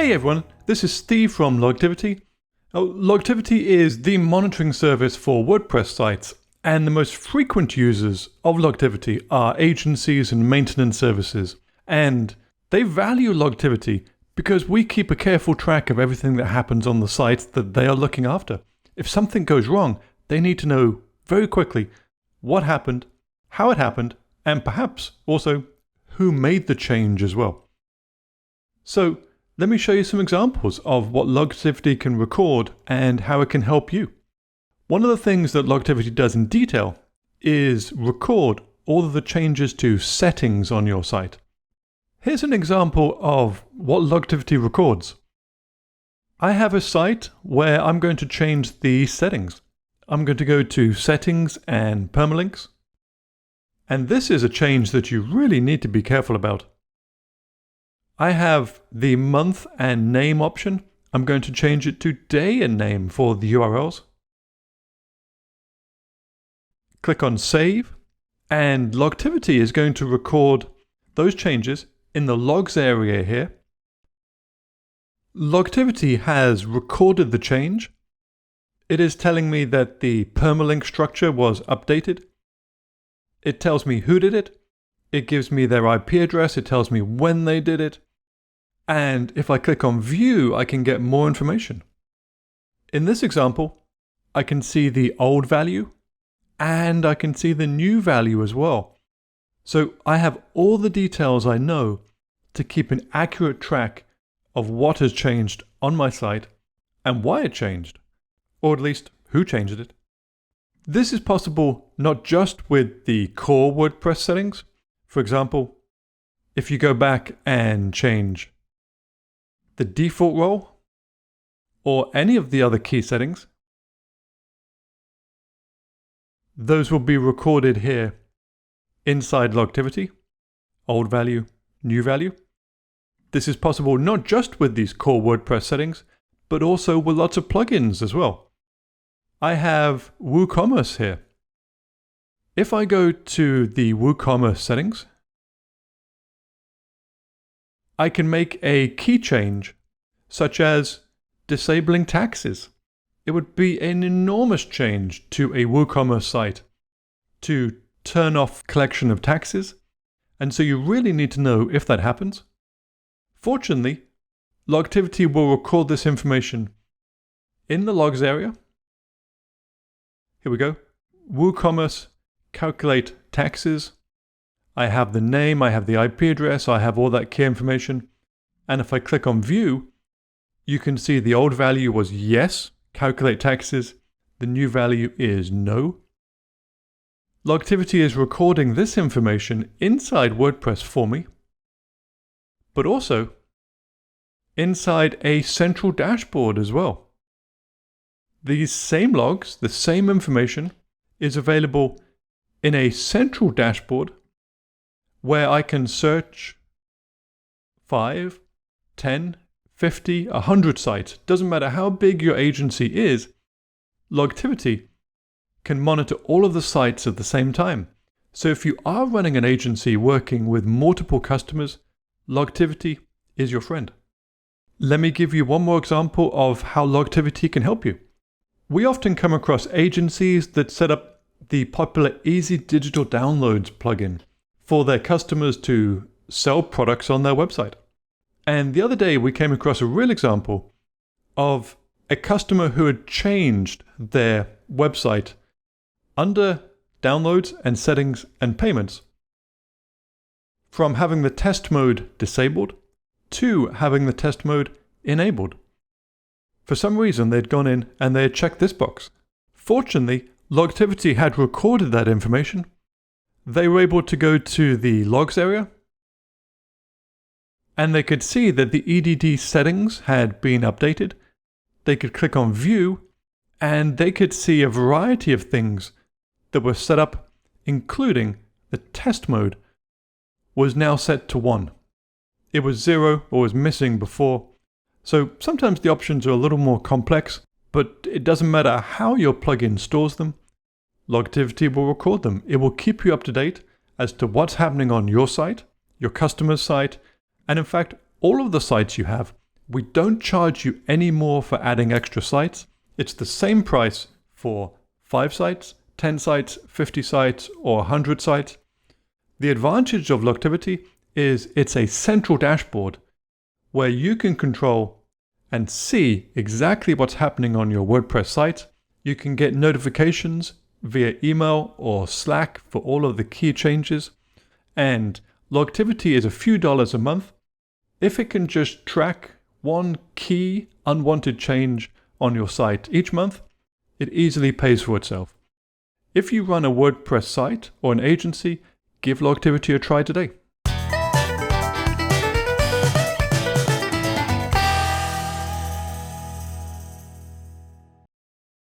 Hey everyone, this is Steve from Logtivity. Logtivity is the monitoring service for WordPress sites, and the most frequent users of Logtivity are agencies and maintenance services. And they value Logtivity because we keep a careful track of everything that happens on the sites that they are looking after. If something goes wrong, they need to know very quickly what happened, how it happened, and perhaps also who made the change as well. So let me show you some examples of what Logtivity can record and how it can help you. One of the things that Logtivity does in detail is record all of the changes to settings on your site. Here's an example of what Logtivity records. I have a site where I'm going to change the settings. I'm going to go to Settings and Permalinks. And this is a change that you really need to be careful about. I have the month and name option. I'm going to change it to day and name for the URLs. Click on Save, and Logtivity is going to record those changes in the logs area here. Logtivity has recorded the change. It is telling me that the permalink structure was updated. It tells me who did it. It gives me their IP address. It tells me when they did it. And if I click on View, I can get more information. In this example, I can see the old value and I can see the new value as well. So I have all the details I know to keep an accurate track of what has changed on my site and why it changed, or at least who changed it. This is possible not just with the core WordPress settings. For example, if you go back and change the default role or any of the other key settings, those will be recorded here inside Logtivity, old value, new value. This is possible not just with these core WordPress settings, but also with lots of plugins as well. I have WooCommerce here. If I go to the WooCommerce settings, I can make a key change, such as disabling taxes. It would be an enormous change to a WooCommerce site to turn off collection of taxes, and so you really need to know if that happens. Fortunately, Logtivity will record this information in the logs area. Here we go. WooCommerce, calculate taxes. I have the name, I have the IP address, I have all that key information. And if I click on View, you can see the old value was yes, calculate taxes. The new value is no. Logtivity is recording this information inside WordPress for me, but also inside a central dashboard as well. These same logs, the same information, is available in a central dashboard where I can search 5, 10, 50, 100 sites. Doesn't matter how big your agency is, Logtivity can monitor all of the sites at the same time. So if you are running an agency working with multiple customers, Logtivity is your friend. Let me give you one more example of how Logtivity can help you. We often come across agencies that set up the popular Easy Digital Downloads plugin for their customers to sell products on their website. And the other day we came across a real example of a customer who had changed their website under downloads and settings and payments from having the test mode disabled to having the test mode enabled. For some reason they'd gone in and they had checked this box. Fortunately, Logtivity had recorded that information. They were able to go to the logs area and they could see that the EDD settings had been updated. They could click on View and they could see a variety of things that were set up, including the test mode was now set to 1. It was 0 or was missing before. So sometimes the options are a little more complex, but it doesn't matter how your plugin stores them. Logtivity will record them. It will keep you up to date as to what's happening on your site, your customer's site, and in fact, all of the sites you have We don't charge you any more for adding extra sites. It's the same price for 5 sites, 10 sites, 50 sites, or 100 sites. The advantage of Logtivity is it's a central dashboard where you can control and see exactly what's happening on your WordPress site. You can get notifications via email or Slack for all of the key changes. And Logtivity is a few dollars a month. If it can just track one key unwanted change on your site each month, it easily pays for itself. If you run a WordPress site or an agency, give Logtivity a try today.